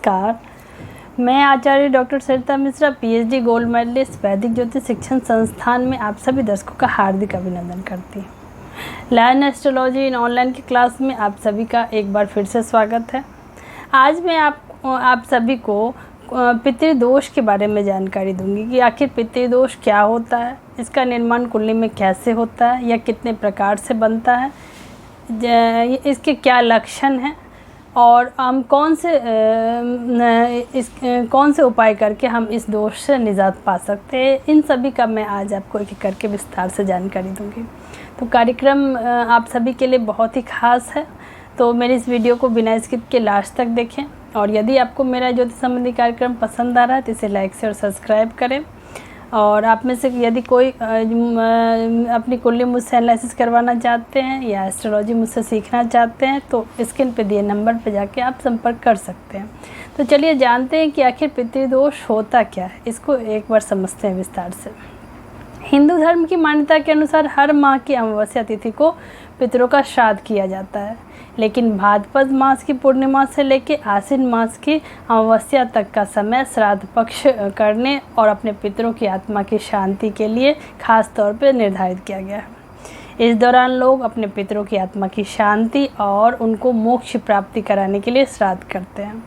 नमस्कार। मैं आचार्य डॉक्टर सरिता Mishra, PhD gold medallist, वैदिक ज्योतिष शिक्षण संस्थान में आप सभी दर्शकों का हार्दिक अभिनंदन करती हूँ। लर्न एस्ट्रोलॉजी इन ऑनलाइन की क्लास में आप सभी का एक बार फिर से स्वागत है। आज मैं आप सभी को पितृदोष के बारे में जानकारी दूंगी कि आखिर पितृदोष क्या होता है, इसका निर्माण कुंडली में कैसे होता है या कितने प्रकार से बनता है, इसके क्या लक्षण हैं और हम कौन से उपाय करके हम इस दोष से निजात पा सकते हैं। इन सभी का मैं आज आपको एक एक करके विस्तार से जानकारी दूंगी। तो कार्यक्रम आप सभी के लिए बहुत ही खास है, तो मेरी इस वीडियो को बिना स्किप के लास्ट तक देखें। और यदि आपको मेरा ज्योतिष संबंधी कार्यक्रम पसंद आ रहा है तो इसे लाइक से और सब्सक्राइब करें। और आप में से यदि कोई अपनी कुंडली मुझसे एनालिसिस करवाना चाहते हैं या एस्ट्रोलॉजी मुझसे सीखना चाहते हैं तो स्क्रीन पे दिए नंबर पे जाके आप संपर्क कर सकते हैं। तो चलिए जानते हैं कि आखिर पितृदोष होता क्या है, इसको एक बार समझते हैं विस्तार से। हिंदू धर्म की मान्यता के अनुसार हर माह की अमावस्या तिथि को पितरों का श्राद्ध किया जाता है, लेकिन भाद्रपद मास की पूर्णिमा से लेकर आश्विन मास की अमावस्या तक का समय श्राद्ध पक्ष करने और अपने पितरों की आत्मा की शांति के लिए खास तौर पर निर्धारित किया गया है। इस दौरान लोग अपने पितरों की आत्मा की शांति और उनको मोक्ष प्राप्ति कराने के लिए श्राद्ध करते हैं।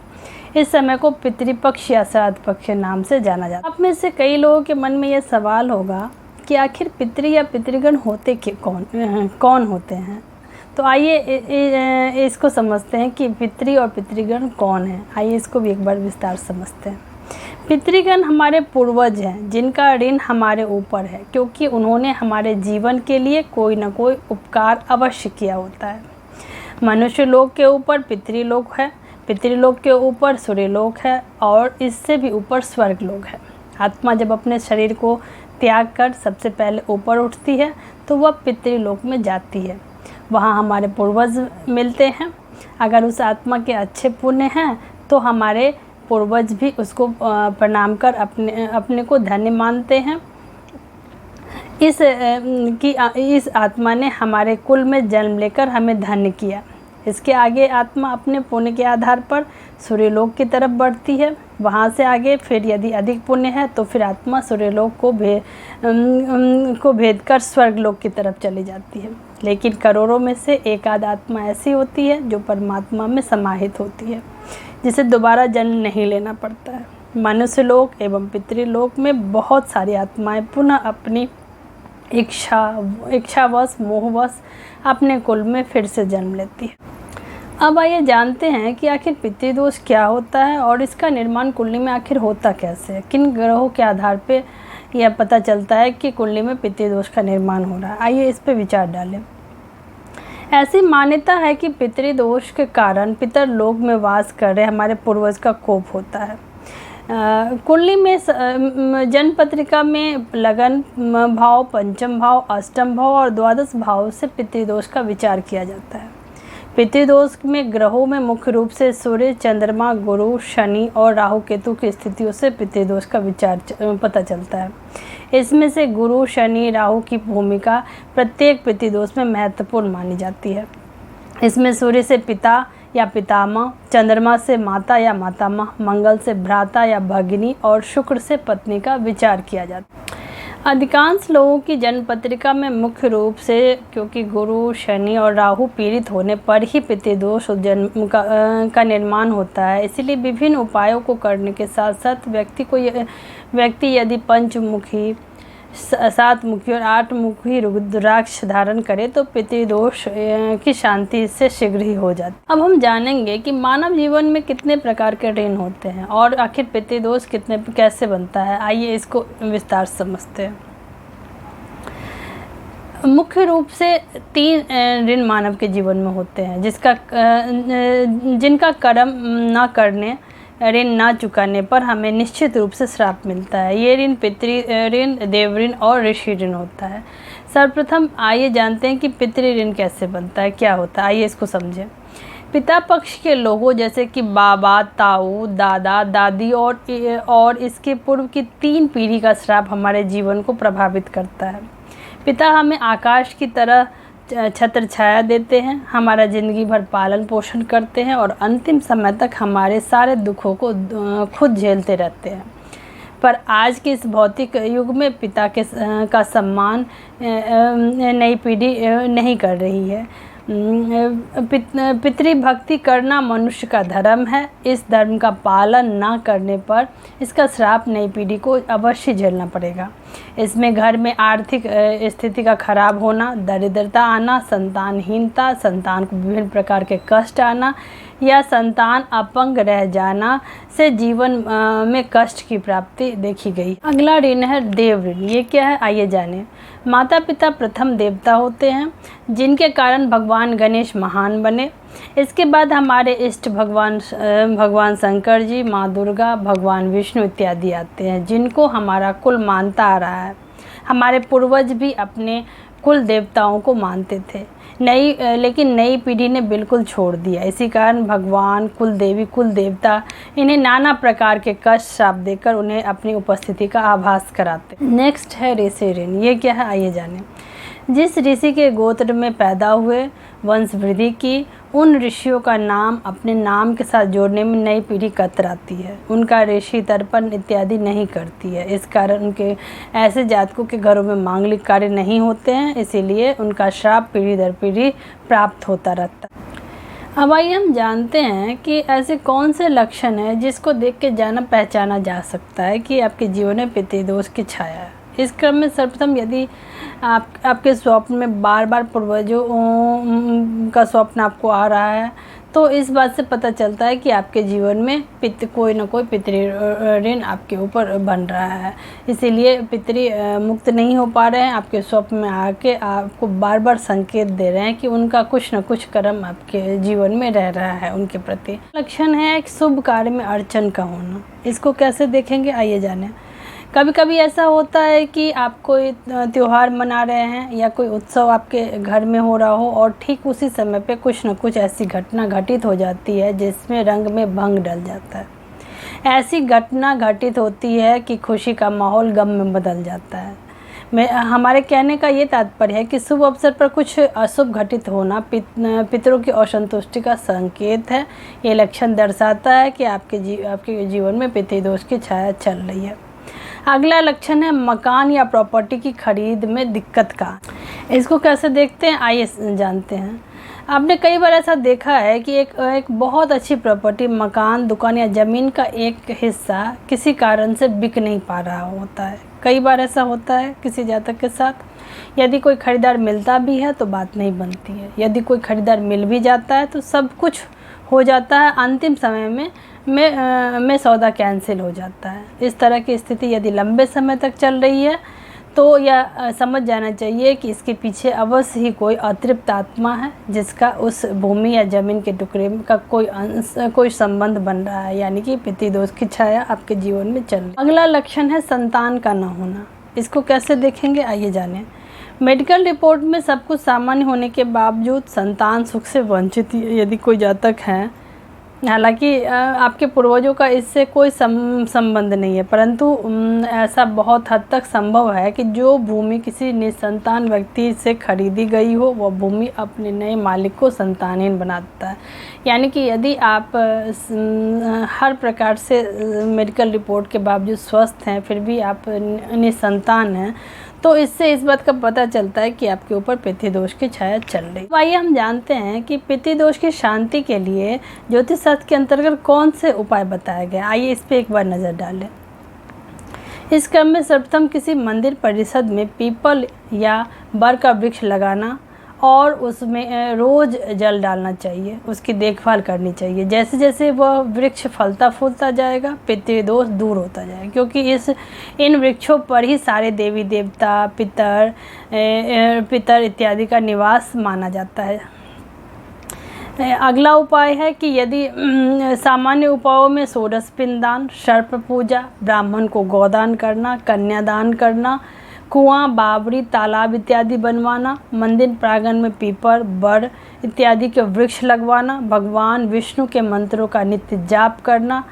इस समय को पितृपक्ष या श्राद्ध पक्ष नाम से जाना जाता है। आप में से कई लोगों के मन में यह सवाल होगा कि आखिर पितृ या पितृगण होते कौन होते हैं। तो आइए इसको समझते हैं कि पितृ और पितृगण कौन है। आइए इसको भी एक बार विस्तार समझते हैं। पितृगण हमारे पूर्वज हैं जिनका ऋण हमारे ऊपर है, क्योंकि उन्होंने हमारे जीवन के लिए कोई ना कोई उपकार अवश्य किया होता है। मनुष्य लोक के ऊपर पितृलोक है, पितृलोक के ऊपर सूर्यलोक है और इससे भी ऊपर स्वर्गलोक है। आत्मा जब अपने शरीर को त्याग कर सबसे पहले ऊपर उठती है तो वह पितृलोक में जाती है। वहाँ हमारे पूर्वज मिलते हैं। अगर उस आत्मा के अच्छे पुण्य हैं तो हमारे पूर्वज भी उसको प्रणाम कर अपने को धन्य मानते हैं। इस आत्मा ने हमारे कुल में जन्म लेकर हमें धन्य किया। इसके आगे आत्मा अपने पुण्य के आधार पर सूर्यलोक की तरफ बढ़ती है। वहाँ से आगे फिर यदि अधिक पुण्य है तो फिर आत्मा सूर्यलोक को भेद कर स्वर्गलोक की तरफ चली जाती है। लेकिन करोड़ों में से एक आध आत्मा ऐसी होती है जो परमात्मा में समाहित होती है, जिसे दोबारा जन्म नहीं लेना पड़ता है। मनुष्य लोक एवं पितृलोक में बहुत सारी आत्माएं पुनः अपनी इच्छावश मोहवश अपने कुल में फिर से जन्म लेती है। अब आइए जानते हैं कि आखिर पितृदोष क्या होता है और इसका निर्माण कुंडली में आखिर होता कैसे है। किन ग्रहों के आधार पे यह पता चलता है कि कुंडली में पितृदोष का निर्माण हो रहा है। आइए इस पे विचार डालें। ऐसी मान्यता है कि पितृदोष के कारण पितर लोक में वास कर रहे हमारे पूर्वज का कोप होता है। कुंडली में जन्म पत्रिका में लगन भाव, पंचम भाव, अष्टम भाव और द्वादश भाव से पितृदोष का विचार किया जाता है। पितृदोष में ग्रहों में मुख्य रूप से सूर्य, चंद्रमा, गुरु, शनि और राहु केतु की स्थितियों से पितृदोष का विचार पता चलता है। इसमें से गुरु, शनि, राहु की भूमिका प्रत्येक पितृदोष में महत्वपूर्ण मानी जाती है। इसमें सूर्य से पिता या पितामह, चंद्रमा से माता या मातामह, मंगल से भ्राता या भगिनी और शुक्र से पत्नी का विचार किया जाता है। अधिकांश लोगों की जन्म पत्रिका में मुख्य रूप से क्योंकि गुरु, शनि और राहु पीड़ित होने पर ही पितृदोष जन्म का निर्माण होता है। इसीलिए विभिन्न उपायों को करने के साथ साथ व्यक्ति यदि पंचमुखी, सातमुखी और आठमुखी रुद्राक्ष धारण करे तो पितृदोष की शांति से शीघ्र ही हो जाती है। अब हम जानेंगे कि मानव जीवन में कितने प्रकार के ऋण होते हैं और आखिर पितृदोष कैसे बनता है। आइए इसको विस्तार से समझते हैं। मुख्य रूप से 3 ऋण मानव के जीवन में होते हैं, जिनका कर्म न करने, ऋण ना चुकाने पर हमें निश्चित रूप से श्राप मिलता है। ये ऋण पितृ ऋण, देव ऋण और ऋषि ऋण होता है। सर्वप्रथम आइए जानते हैं कि पितृ ऋण कैसे बनता है, क्या होता है। आइए इसको समझें। पिता पक्ष के लोगों जैसे कि बाबा, ताऊ, दादा, दादी और इसके पूर्व की 3 पीढ़ी का श्राप हमारे जीवन को प्रभावित करता है। पिता हमें आकाश की तरह छत्र छाया देते हैं, हमारा ज़िंदगी भर पालन पोषण करते हैं और अंतिम समय तक हमारे सारे दुखों को खुद झेलते रहते हैं। पर आज के इस भौतिक युग में पिता का सम्मान नई पीढ़ी नहीं कर रही है। पितृभक्ति करना मनुष्य का धर्म है। इस धर्म का पालन ना करने पर इसका श्राप नई पीढ़ी को अवश्य झेलना पड़ेगा। इसमें घर में आर्थिक स्थिति का खराब होना, दरिद्रता आना, संतानहीनता, संतान को विभिन्न प्रकार के कष्ट आना या संतान अपंग रह जाना से जीवन में कष्ट की प्राप्ति देखी गई। अगला ऋण है देव ऋण। ये क्या है, आइए जानें। माता पिता प्रथम देवता होते हैं जिनके कारण भगवान गणेश महान बने। इसके बाद हमारे इष्ट भगवान शंकर जी, माँ दुर्गा, भगवान विष्णु इत्यादि आते हैं जिनको हमारा कुल मानता आ रहा है। हमारे पूर्वज भी अपने कुल देवताओं को मानते थे, लेकिन नई पीढ़ी ने बिल्कुल छोड़ दिया। इसी कारण भगवान, कुल देवी, कुल देवता इन्हें नाना प्रकार के कष्ट श्राप देकर उन्हें अपनी उपस्थिति का आभास कराते। नेक्स्ट है ऋषि ऋण। ये क्या है, आइए जानें। जिस ऋषि के गोत्र में पैदा हुए, वंश वृद्धि की, उन ऋषियों का नाम अपने नाम के साथ जोड़ने में नई पीढ़ी कतराती है। उनका ऋषि तर्पण इत्यादि नहीं करती है। इस कारण उनके ऐसे जातकों के घरों में मांगलिक कार्य नहीं होते हैं, इसीलिए उनका श्राप पीढ़ी दर पीढ़ी प्राप्त होता रहता है। अब आइए हम जानते हैं कि ऐसे कौन से लक्षण हैं जिसको देख के पहचाना जा सकता है कि आपके जीवन में पितृदोष की छाया है। इस क्रम में सर्वप्रथम यदि आपके स्वप्न में बार बार पूर्वजों का स्वप्न आपको आ रहा है तो इस बात से पता चलता है कि आपके जीवन में कोई ना कोई पितृ ऋण आपके ऊपर बन रहा है। इसीलिए पितृ मुक्त नहीं हो पा रहे हैं, आपके स्वप्न में आके आपको बार बार संकेत दे रहे हैं कि उनका कुछ न कुछ कर्म आपके जीवन में रह रहा है उनके प्रति। लक्षण है एक शुभ कार्य में अड़चन का होना। इसको कैसे देखेंगे, आइए जानें। कभी कभी ऐसा होता है कि आप कोई त्यौहार मना रहे हैं या कोई उत्सव आपके घर में हो रहा हो और ठीक उसी समय पे कुछ न कुछ ऐसी घटना घटित हो जाती है जिसमें रंग में भंग डल जाता है। ऐसी घटना घटित होती है कि खुशी का माहौल गम में बदल जाता है। हमारे कहने का ये तात्पर्य है कि शुभ अवसर पर कुछ अशुभ घटित होना पितरों की असंतुष्टि का संकेत है। ये लक्षण दर्शाता है कि आपके जीवन में पितृदोष की छाया चल रही है। अगला लक्षण है मकान या प्रॉपर्टी की खरीद में दिक्कत का। इसको कैसे देखते हैं, आइए जानते हैं। आपने कई बार ऐसा देखा है कि एक बहुत अच्छी प्रॉपर्टी, मकान, दुकान या ज़मीन का एक हिस्सा किसी कारण से बिक नहीं पा रहा होता है। कई बार ऐसा होता है किसी जातक के साथ। यदि कोई ख़रीदार मिलता भी है तो बात नहीं बनती है। यदि कोई ख़रीदार मिल भी जाता है तो सब कुछ हो जाता है, अंतिम समय में सौदा कैंसिल हो जाता है। इस तरह की स्थिति यदि लंबे समय तक चल रही है तो यह समझ जाना चाहिए कि इसके पीछे अवश्य ही कोई अतृप्त आत्मा है जिसका उस भूमि या ज़मीन के टुकड़े का कोई संबंध बन रहा है, यानी कि पितृदोष की छाया आपके जीवन में चल रही है। अगला लक्षण है संतान का न होना। इसको कैसे देखेंगे, आइए जानें। मेडिकल रिपोर्ट में सब कुछ सामान्य होने के बावजूद संतान सुख से वंचित यदि कोई जातक है, हालांकि आपके पूर्वजों का इससे कोई संबंध नहीं है, परंतु ऐसा बहुत हद तक संभव है कि जो भूमि किसी निसंतान व्यक्ति से खरीदी गई हो वह भूमि अपने नए मालिक को संतानहीन बनाता है। यानी कि यदि आप हर प्रकार से मेडिकल रिपोर्ट के बावजूद स्वस्थ हैं फिर भी आप निसंतान हैं तो इससे इस बात का पता चलता है कि आपके ऊपर पितृदोष की छाया चल रही है। आइए हम जानते हैं कि पितृदोष की शांति के लिए ज्योतिष शास्त्र के अंतर्गत कौन से उपाय बताए गए। आइए इस पे एक बार नज़र डालें। इस क्रम में सर्वप्रथम किसी मंदिर परिषद में पीपल या बर का वृक्ष लगाना और उसमें रोज़ जल डालना चाहिए, उसकी देखभाल करनी चाहिए। जैसे जैसे वह वृक्ष फलता फूलता जाएगा पितृदोष दूर होता जाएगा, क्योंकि इन वृक्षों पर ही सारे देवी देवता, पितर इत्यादि का निवास माना जाता है। अगला उपाय है कि यदि सामान्य उपायों में षोडश पिंडदान, सर्प पूजा, ब्राह्मण को गोदान करना, कन्यादान करना, कुआं, बावड़ी, तालाब इत्यादि बनवाना, मंदिर प्रांगण में पीपल, बर इत्यादि के वृक्ष लगवाना, भगवान विष्णु के मंत्रों का नित्य जाप करना,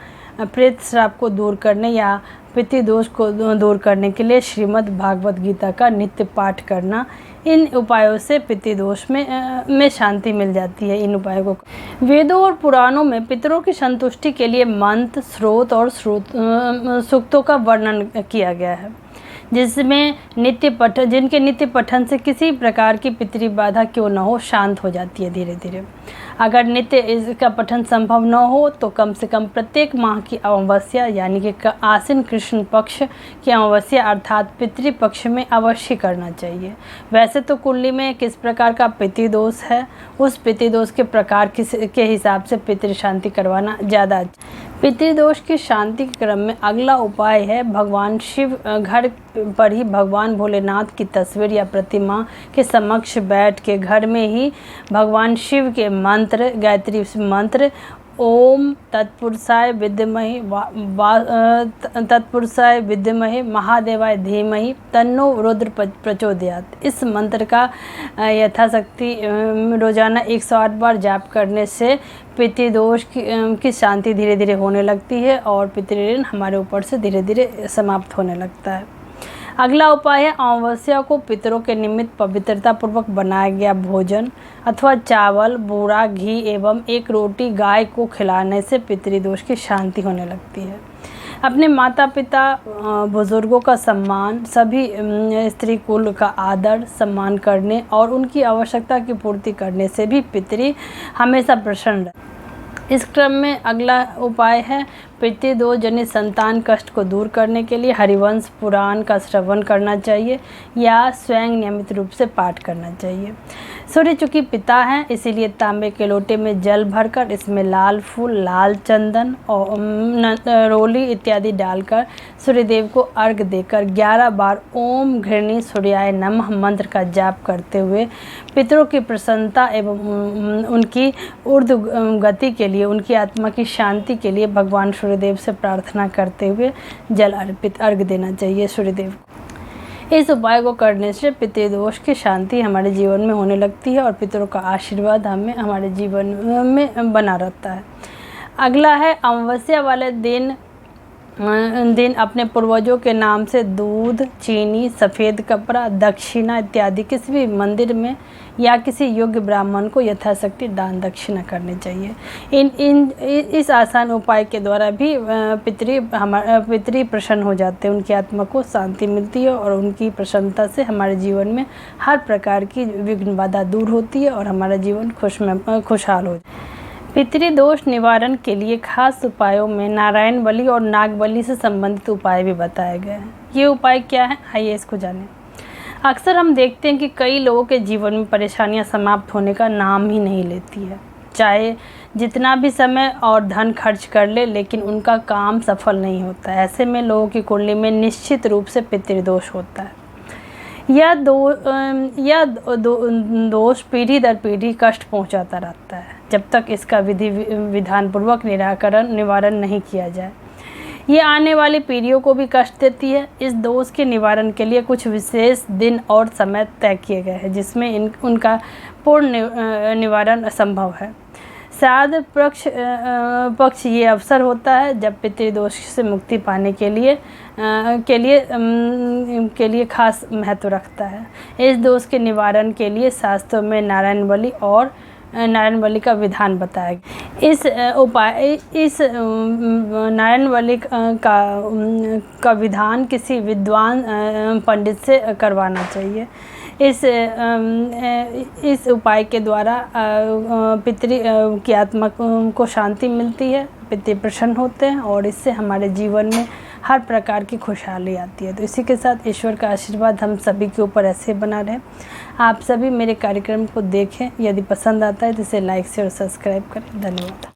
प्रेत श्राप को दूर करने या पितृदोष को दूर करने के लिए श्रीमद् भागवत गीता का नित्य पाठ करना। इन उपायों से पितृदोष में शांति मिल जाती है। इन उपायों को वेदों और पुराणों में पितरों की संतुष्टि के लिए मंत्र, स्रोत और सूक्तों का वर्णन किया गया है, जिनके नित्य पठन से किसी प्रकार की पितृ बाधा क्यों न हो शांत हो जाती है धीरे धीरे। अगर नित्य इसका पठन संभव न हो तो कम से कम प्रत्येक माह की अमावस्या यानी कि आश्विन कृष्ण पक्ष की अमावस्या अर्थात पितृपक्ष में अवश्य करना चाहिए। वैसे तो कुंडली में किस प्रकार का पितृदोष है, उस पितृदोष के प्रकार के हिसाब से पितृ शांति करवाना ज़्यादा अच्छा। पितृदोष की शांति के क्रम में अगला उपाय है भगवान शिव घर पर ही भगवान भोलेनाथ की तस्वीर या प्रतिमा के समक्ष बैठ के घर में ही भगवान शिव के मंत्र, गायत्री मंत्र ओम तत्पुरुषाय विद्महे महादेवाय धीमहि तन्नो रुद्र प्रचोदयात्, इस मंत्र का यथाशक्ति रोजाना 108 बार जाप करने से पितृदोष की शांति धीरे धीरे होने लगती है और पितृऋण हमारे ऊपर से धीरे धीरे समाप्त होने लगता है। अगला उपाय है अमावस्या को पितरों के निमित्त पवित्रता पूर्वक बनाया गया भोजन अथवा चावल, बूरा, घी एवं एक रोटी गाय को खिलाने से पितृदोष की शांति होने लगती है। अपने माता पिता बुजुर्गों का सम्मान, सभी स्त्री कुल का आदर सम्मान करने और उनकी आवश्यकता की पूर्ति करने से भी पितृ हमेशा प्रसन्न रहे। इस क्रम में अगला उपाय है पितृदोष जनित संतान कष्ट को दूर करने के लिए हरिवंश पुराण का श्रवण करना चाहिए या स्वयं नियमित रूप से पाठ करना चाहिए। सूर्य चूँकि पिता हैं, इसीलिए तांबे के लोटे में जल भरकर इसमें लाल फूल, लाल चंदन और रोली इत्यादि डालकर सूर्यदेव को अर्घ देकर 11 बार ओम घृणी सूर्याय नमः मंत्र का जाप करते हुए पितरों की प्रसन्नता एवं उनकी ऊर्ध्व गति के लिए, उनकी आत्मा की शांति के लिए भगवान सूर्यदेव से प्रार्थना करते हुए जल अर्पित अर्घ देना चाहिए सूर्यदेव को। इस उपाय को करने से पितृदोष की शांति हमारे जीवन में होने लगती है और पितरों का आशीर्वाद हमारे जीवन में बना रहता है। अगला है अमावस्या वाले दिन अपने पूर्वजों के नाम से दूध, चीनी, सफ़ेद कपड़ा, दक्षिणा इत्यादि किसी भी मंदिर में या किसी योग्य ब्राह्मण को यथाशक्ति दान दक्षिणा करनी चाहिए। इस आसान उपाय के द्वारा भी पितृ प्रसन्न हो जाते हैं, उनकी आत्मा को शांति मिलती है और उनकी प्रसन्नता से हमारे जीवन में हर प्रकार की विघ्न बाधा दूर होती है और हमारा जीवन खुशहाल हो जाता है। पितृदोष निवारण के लिए खास उपायों में नारायण बलि और नाग बलि से संबंधित उपाय भी बताए गए हैं। ये उपाय क्या है, आइए इसको जानें। अक्सर हम देखते हैं कि कई लोगों के जीवन में परेशानियां समाप्त होने का नाम ही नहीं लेती है। चाहे जितना भी समय और धन खर्च कर ले, लेकिन उनका काम सफल नहीं होता। ऐसे में लोगों की कुंडली में निश्चित रूप से पितृदोष होता है। यह दोष पीढ़ी दर पीढ़ी कष्ट पहुंचाता रहता है जब तक इसका विधान पूर्वक निवारण नहीं किया जाए। ये आने वाली पीढ़ियों को भी कष्ट देती है। इस दोष के निवारण के लिए कुछ विशेष दिन और समय तय किए गए हैं जिसमें उनका पूर्ण निवारण संभव है। श्राद्ध पक्ष ये अवसर होता है जब पितृदोष से मुक्ति पाने के लिए खास महत्व रखता है। इस दोष के निवारण के लिए शास्त्रों में नारायण बलि का विधान बताया गया। इस नारायण बलि का विधान किसी विद्वान पंडित से करवाना चाहिए। इस उपाय के द्वारा पितृ की आत्मा को शांति मिलती है, पितृ प्रसन्न होते हैं और इससे हमारे जीवन में हर प्रकार की खुशहाली आती है। तो इसी के साथ ईश्वर का आशीर्वाद हम सभी के ऊपर ऐसे बना रहे। आप सभी मेरे कार्यक्रम को देखें, यदि पसंद आता है तो इसे लाइक शेयर और सब्सक्राइब करें। धन्यवाद।